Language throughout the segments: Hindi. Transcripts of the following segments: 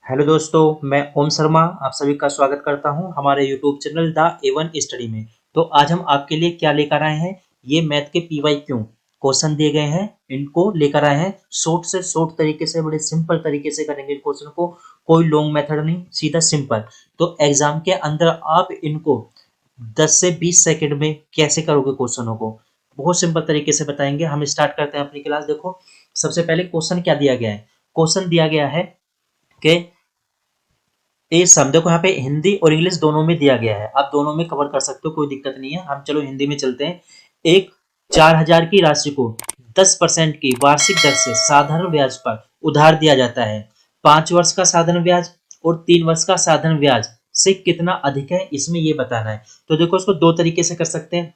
हेलो दोस्तों, मैं ओम शर्मा आप सभी का स्वागत करता हूं हमारे YouTube channel the A1 study में। तो आज हम आपके लिए क्या लेकर आए हैं, ये मैथ के PYQ क्वेश्चन दिए गए हैं, इनको लेकर आए हैं। शॉर्ट से शॉर्ट तरीके से, बड़े सिंपल तरीके से करेंगे इन क्वेश्चन को, कोई लॉन्ग मेथड नहीं, सीधा सिंपल। तो एग्जाम के अंदर आप इनको 10 से 20 सेकंड में कैसे करोगे क्वेश्चनों को, बहुत सिंपल तरीके से बताएंगे। हम स्टार्ट करते हैं अपनी क्लास। देखो, सबसे पहले क्वेश्चन क्या दिया गया है। क्वेश्चन दिया गया है कि ये सम, देखो यहाँ पे हिंदी और इंग्लिश दोनों में दिया गया है, आप दोनों में कवर कर सकते हो, कोई दिक्कत नहीं है। हम चलो हिंदी में चलते हैं। एक 4,000 की राशि को 10% की वार्षिक दर से साधारण ब्याज पर उधार दिया जाता है। 5 वर्ष का साधारण ब्याज और 3 वर्ष का साधारण ब्याज से कितना अधिक है, इसमें ये बताना है। तो देखो, इसको दो तरीके से कर सकते हैं।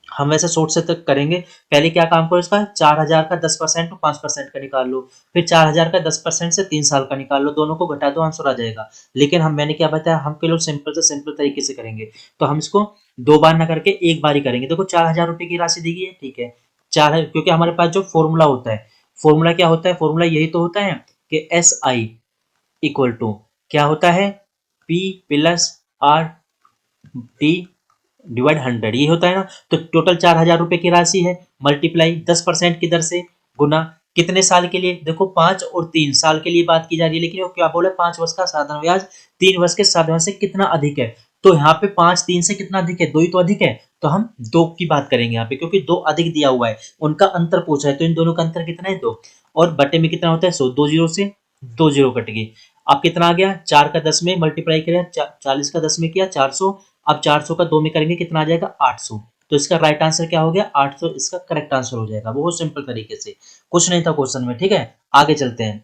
हम वैसे शॉर्ट से तक करेंगे। पहले क्या काम करो, इसका 4,000 का 10% तो 5% का निकाल लो, फिर 4,000 का 10% से 3 साल का निकाल लो, दोनों को घटा दो, आंसर आ जाएगा। लेकिन मैंने क्या बताया, हम के लोग सिंपल से सिंपल तरीके से करेंगे। तो हम इसको दो बार ना करके एक बार ही करेंगे। देखो, 4,000 रुपए की राशि दी गई है, ठीक है। चार, क्योंकि हमारे पास जो फॉर्मूला होता है, फॉर्मूला क्या होता है, फॉर्मूला यही तो होता है कि SI इक्वल टू क्या होता है, P plus R T divide 100, ये होता है ना। तो टोटल 4,000 रुपए की राशि है, मल्टीप्लाई 10% की दर से, गुना कितने साल के लिए। देखो, 5 और 3 साल के लिए बात की जा रही है, लेकिन वो क्या बोले, 5 वर्ष का साधारण ब्याज 3 वर्ष के साधारण ब्याज से कितना अधिक है। तो यहाँ पे 5 3 से कितना अधिक है, दो ही तो अधिक है। तो हम दो की बात करेंगे यहाँ पे, क्योंकि दो अधिक दिया हुआ है, उनका अंतर पूछा है, तो इन दोनों का अंतर कितना है, 2। और बटे में कितना होता है, 100। 2 जीरो से 2 जीरो कट गई। अब कितना आ गया, 4 का 10 में मल्टीप्लाई किया, 40 का 10 में किया 400। अब 400 का 2 में करेंगे, कितना आ जाएगा, 800। तो इसका राइट आंसर क्या हो गया, 800 इसका करेक्ट आंसर हो जाएगा, बहुत सिंपल तरीके से। कुछ नहीं था क्वेश्चन में, ठीक है। आगे चलते हैं।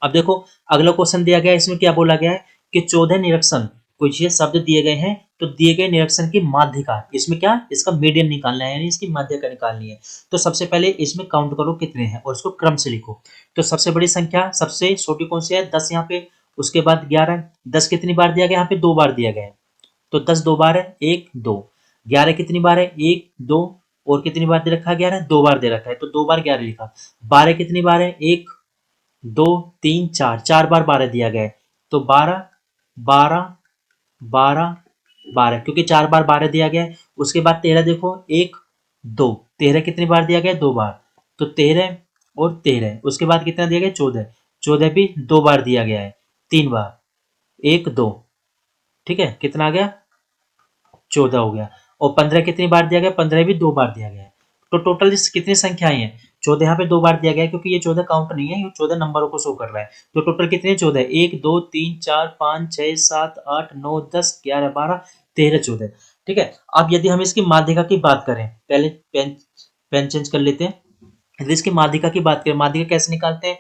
अब देखो, अगला क्वेश्चन दिया गया है, इसमें क्या बोला गया है कि 14 निरीक्षण, कुछ ये शब्द दिए गए हैं, तो दिए गए निरीक्षण की माध्यिका, इसमें क्या, इसका मीडियन निकालना है, यानी इसकी माध्यिका निकालनी है। तो सबसे पहले इसमें काउंट करो कितने हैं और इसको क्रम से लिखो। तो सबसे बड़ी संख्या, सबसे छोटी कौन सी है, 10 यहाँ पे। उसके बाद 11। 10 कितनी बार दिया गया, यहाँ पे 2 बार दिया गया है। तो 10 2 बार है, 1 2। 11 कितनी बार है, 1 2। और कितनी बार दे रखा है, 11 2 बार दे रखा है, तो 2 बार 11 लिखा। 12 कितनी बार है, 1 2 3 4, 4 बार 12 दिया गया है। तो 12 12 12 12, क्योंकि 4 बार 12 दिया गया है। उसके बाद 13 देखो, 1 2। 13 कितनी बार दिया गया है, 2 बार। तो 13 और 13, उसके बाद कितना दिया गया, 14। 14 भी 2 बार दिया गया है, 3 बार, 1 2। ठीक है, कितना आ गया, 14 हो गया। और 15 कितनी बार दिया गया, 15 भी 2 बार दिया गया है। तो टोटल कितनी संख्याएं हैं, 14 यहाँ पे 2 बार दिया गया है, क्योंकि ये 14 काउंट नहीं है, ये 14 नंबरों को शो कर रहा है। तो टोटल कितने, 14, 1 2 3 4 5 6 7 8 9 10 11 12 13 14। ठीक है। अब यदि हम इसकी माध्यिका की बात करें, पहले पेन पेन चेंज कर लेते हैं। यदि इसकी माध्यिका की बात करें, माध्यिका कैसे निकालते हैं,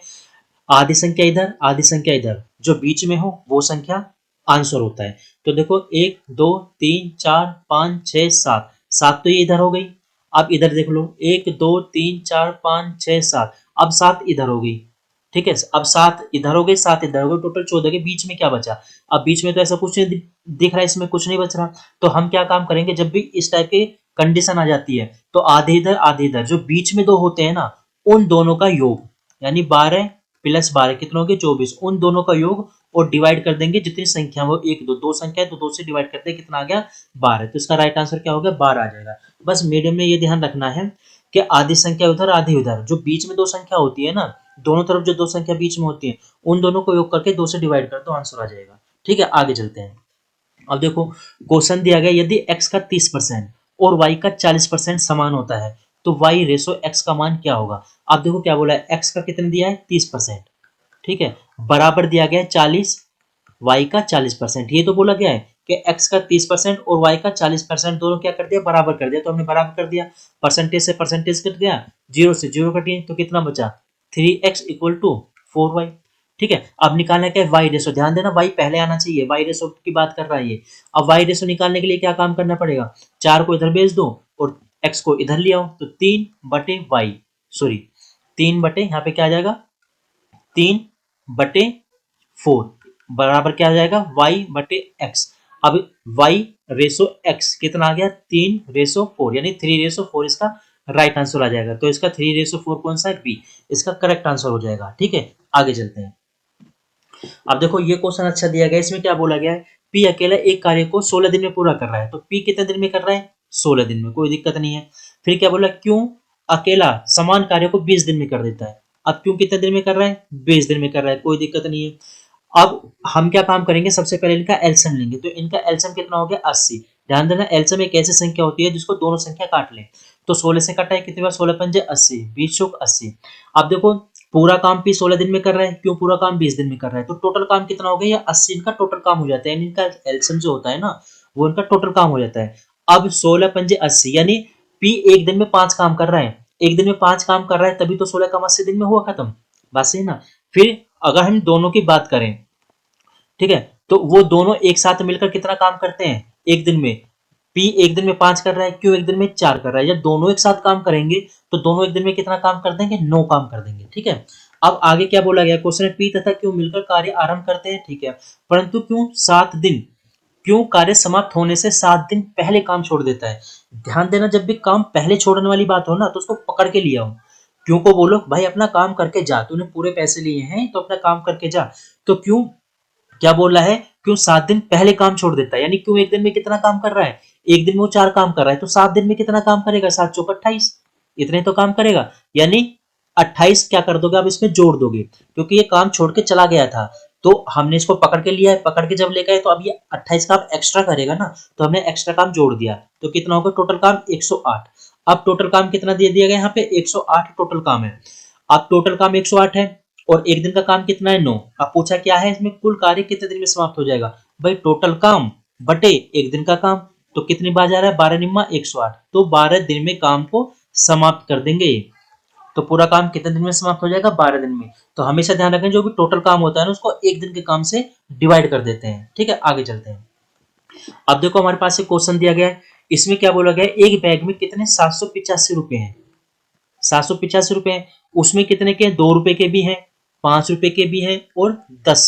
आधी संख्या इधर, आधी संख्या इधर, जो बीच में हो वो संख्या आंसर होता है। तो देखो, 1 2 3 4 5 6 7, 7 तो ये इधर हो गई। अब इधर देख लो, 1 2 3 4 5 6 7, अब 7 इधर हो गई। ठीक है, अब 7 इधर हो गई, 7 इधर हो गई, टोटल 14 के बीच में क्या बचा। अब बीच में तो ऐसा कुछ नहीं दिख रहा है, इसमें कुछ नहीं बच रहा। तो हम क्या काम करेंगे, जब भी इस टाइप की कंडीशन आ जाती है, तो आधे इधर आधे इधर, जो बीच में दो होते हैं ना, उन दोनों का योग, यानी 12 प्लस 12 कितना हो गया, 24, उन दोनों का योग, और डिवाइड कर देंगे जितनी संख्या वो, एक दो, दो संख्या है तो 2 से डिवाइड करते हैं, कितना आ गया, 12। तो इसका राइट आंसर क्या होगा, 12 आ जाएगा। बस मीडियम में ये ध्यान रखना है कि आधी संख्या उधर आधी उधर, जो बीच में दो संख्या होती है ना, दोनों तरफ जो दो संख्या बीच में होती है, उन दोनों को योग करके 2 से डिवाइड कर दो, आंसर आ जाएगा। ठीक है, आगे चलते हैं। अब देखो, क्वेश्चन दिया गया, यदि x का 30% और y का 40% समान होता है, तो y रेशो x का मान क्या होगा। अब देखो क्या बोला है, x का कितने दिया है, 30%। ठीक है, बराबर दिया गया है 40, y का 40%। ये तो बोला गया है कि x का 30% और y का 40% दोनों क्या कर दिया, बराबर कर दिया। तो हमने बराबर कर दिया, परसेंटेज से परसेंटेज कट गया, जीरो से जीरो कट गई, तो कितना बचा, 3x इक्वल टू 4y। ठीक है, अब निकालना क्या है, वाई रेशो। ध्यान देना, वाई पहले आना चाहिए, वाई रेशो की बात कर रहा है ये। अब वाई रेशो निकालने के लिए क्या काम करना पड़ेगा, 4 को इधर भेज दो और x को इधर ले आओ, तो 3/y, सॉरी 3 बटे, यहाँ पे क्या आ जाएगा, 3/4, बराबर क्या आ जाएगा, y/x। अब y रेशो x कितना आ गया, 3/4, यानी 3/4 इसका राइट आंसर आ जाएगा। तो इसका 3/4 कौन सा है, बी, इसका करेक्ट आंसर हो जाएगा। ठीक है, आगे चलते हैं। अब देखो ये क्वेश्चन अच्छा दिया गया है, इसमें क्या बोला गया है, पी अकेला एक कार्य को 16 दिन में पूरा कर रहा है। तो पी कितने दिन में कर रहा है, 16 दिन में, कोई दिक्कत नहीं है। फिर क्या बोला, क्यों अकेला समान कार्य को 20 दिन में कर देता है। अब क्यों कितने दिन में कर रहा है, 20 दिन में कर रहा है, कोई दिक्कत नहीं है। अब हम क्या काम करेंगे, सबसे पहले इनका एलसीएम लेंगे। तो इनका एलसीएम कितना हो गया, 80। ध्यान देना, एलसीएम एक ऐसी संख्या होती है जिसको दोनों संख्या काट लें। तो 16 से कटा है, कितनी बार, 16 पंजे 80, 20 चौक 80। अब देखो पूरा काम पी 16 दिन में कर रहा है, क्यों पूरा काम 20 दिन में कर रहा है। तो टोटल काम कितना हो गया, या 80 इनका टोटल काम हो जाता है, यानी इनका एलसीएम जो होता है ना, वो इनका टोटल काम हो जाता है। अब 16 पंजे 80, यानी पी एक दिन में 5 काम कर रहा है, एक दिन में 5 काम कर रहा है, तभी तो 16 काम 80 दिन में हुआ खत्म, बात सही ना। फिर अगर हम दोनों की बात करें, ठीक है, तो वो दोनों एक साथ मिलकर कितना काम करते हैं एक दिन में। पी एक दिन में 5 कर रहा है, क्यू एक दिन में 4 कर रहा है। जब दोनों एक साथ काम करेंगे तो दोनों एक दिन में कितना काम कर देंगे, 9 काम कर देंगे, ठीक है। अब आगे क्या बोला गया क्वेश्चन में, पी तथा क्यू मिलकर कार्य आरंभ करते हैं, ठीक है, परंतु क्यों 7 दिन, क्यों कार्य समाप्त होने से 7 दिन पहले काम छोड़ देता है। ध्यान देना, जब भी काम पहले छोड़ने वाली बात हो ना, तो उसको पकड़ के लिया हो। क्यों को बोलो भाई अपना काम करके जा, तूने पूरे पैसे लिए हैं तो अपना काम करके जा। तो क्यों क्या बोल रहा है, क्यों 7 दिन पहले काम छोड़ देता है, यानी क्यों एक दिन में कितना काम कर रहा है, एक दिन में वो 4 काम कर रहा है, तो 7 दिन में कितना काम करेगा, 7 चौक 28, इतने तो काम करेगा। यानी 28 क्या कर दोगे, अब इसमें जोड़ दोगे, क्योंकि ये काम छोड़ के चला गया था, तो हमने इसको पकड़ के लिया है, पकड़ के जब लेकर आए तो अब ये 28 काम एक्स्ट्रा करेगा ना, तो हमने एक्स्ट्रा काम जोड़ दिया। तो कितना होगा टोटल काम, 108। अब टोटल काम कितना दे दिया गया यहाँ पे, 108 टोटल काम है। अब टोटल काम 108 है, और एक दिन का काम कितना है, 9। अब पूछा क्या है इसमें, कुल कार्य कितने दिन में समाप्त हो जाएगा। भाई टोटल काम बटे एक दिन का काम, तो कितनी बार जा रहा है, 12 निम्मा 108, तो 12 दिन में काम को समाप्त कर देंगे। तो पूरा काम कितने दिन में समाप्त हो जाएगा, 12 दिन में। तो हमेशा ध्यान रखें, जो भी टोटल काम होता है ना, उसको एक दिन के काम से डिवाइड कर देते हैं, ठीक है। आगे चलते हैं। अब देखो हमारे पास एक क्वेश्चन दिया गया है, इसमें क्या बोला गया है, एक बैग में कितने 785 रुपए हैं, 785 रुपए हैं। उसमें कितने के, 2 रुपए के भी हैं, 5 रुपए के भी हैं, और 10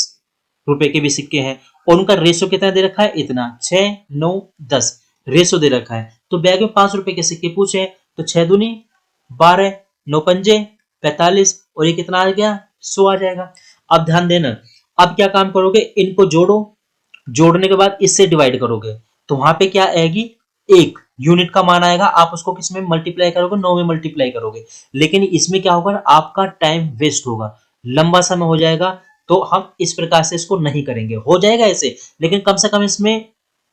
रुपए के भी सिक्के हैं। और उनका रेशो कितना दे रखा है, इतना 6 9 10 रेशो दे रखा है। तो बैग में 5 रुपए के सिक्के पूछे हैं, तो 6 दूनी 12, 9 पंजे 45, और ये कितना आ गया, 100 आ जाएगा। अब ध्यान देना, अब क्या काम करोगे, इनको जोड़ो, जोड़ने के बाद इससे डिवाइड करोगे, तो वहां पे क्या आएगी, एक यूनिट का मान आएगा, आप उसको किस में मल्टीप्लाई करोगे, 9 में मल्टीप्लाई करोगे। लेकिन इसमें क्या होगा, आपका टाइम वेस्ट होगा, लंबा समय हो जाएगा। तो हम इस प्रकार से इसको नहीं करेंगे, हो जाएगा ऐसे, लेकिन कम से कम इसमें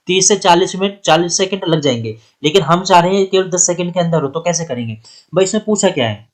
30 से 40 मिनट 40 सेकंड लग जाएंगे। लेकिन हम चाह रहे हैं केवल 10 सेकंड के अंदर हो, तो कैसे करेंगे भाई। इसमें पूछा क्या है,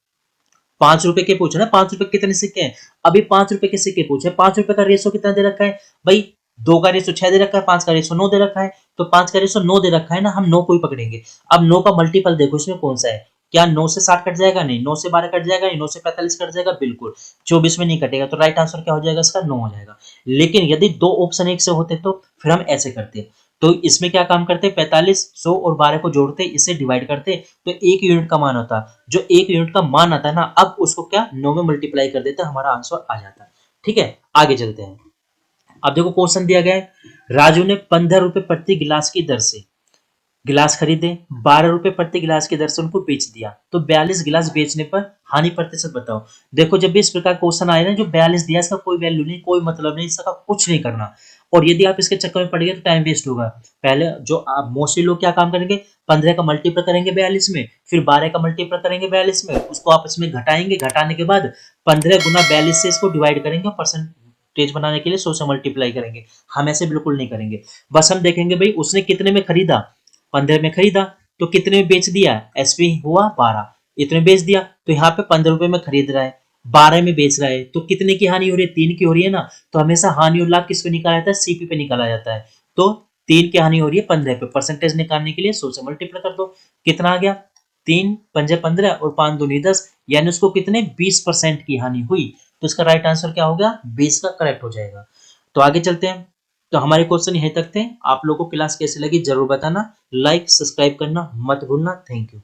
5 रुपए के पूछे ना, 5 रुपए कितने सिक्के हैं, अभी 5 रुपए के सिक्के पूछे, 5 रुपए का रेशो कितना दे रखा है भाई, 2 का रेशो 6 दे रखा है, 5 का रेशो 9 दे रखा है। तो 5 का रेशो 9 दे रखा है ना, हम 9 को ही पकड़ेंगे। अब 9 का मल्टीपल देखो इसमें कौन सा है, क्या 9 से 60 कट जाएगा, नहीं। 9 से 12 कट जाएगा, नहीं। 9 से 45 कट जाएगा, बिल्कुल। 24 में नहीं कटेगा, तो राइट आंसर क्या हो जाएगा इसका, 9 हो जाएगा। लेकिन यदि 2 ऑप्शन एक से होते तो फिर हम ऐसे करते। तो इसमें क्या काम करते, 45 100 और 12 को जोड़ते, इसे डिवाइड करते, तो 1 यूनिट का मान होता। जो 1 यूनिट का मान आता है ना, अब उसको क्या 9 में मल्टीप्लाई कर देते, हमारा आंसर आ जाता है, ठीक है। आगे चलते हैं। अब देखो क्वेश्चन दिया गया है, राजू ने 15 रुपए प्रति गिलास की दर से गिलास खरीदे, 12 रुपए प्रति गिलास की दर से उनको बेच दिया, तो 42 गिलास बेचने पर हानि प्रतिशत बताओ। देखो जब भी इस प्रकार क्वेश्चन आए ना, जो 42 दिया इसका कोई वैल्यू नहीं, कोई मतलब नहीं, इसका कुछ नहीं करना। और यदि आप इसके चक्कर में पड़ गए तो टाइम वेस्ट होगा। पहले जो आप मोस्टली लोग क्या काम करेंगे, 15 का मल्टीपल करेंगे 42 में, फिर 12 का मल्टीपल करेंगे 42 में, उसको आपस में घटाएंगे, घटाने के बाद 15 गुना 42 से इसको डिवाइड करेंगे, परसेंटेज बनाने के लिए 100 से मल्टीप्लाई करेंगे। हम ऐसे बिल्कुल नहीं करेंगे। बस हम देखेंगे भाई उसने कितने में खरीदा, 15 में खरीदा, तो कितने में बेच दिया, एसपी हुआ 12, इतने बेच दिया। तो यहाँ पे 15 रुपए में खरीद रहा है, 12 में बेच रहा है, तो कितने की हानि हो रही है, 3 की हो रही है ना। तो हमेशा हानि और लाभ किस पे निकाला जाता है, सीपी पे निकाला जाता है। तो 3 की हानि हो रही है 15 पे, परसेंटेज निकालने के लिए 100 से मल्टीप्लाई कर दो, कितना आ गया, 3 पंजे 15 और 5 दूनी 10, यानी उसको कितने 20% की हानि हुई। तो इसका राइट आंसर क्या हो गया, 20 का करेक्ट हो जाएगा। तो आगे चलते हैं। तो हमारे क्वेश्चन यहीं तक थे। आप लोगों को क्लास कैसे लगी जरूर बताना, लाइक सब्सक्राइब करना मत भूलना। Thank you.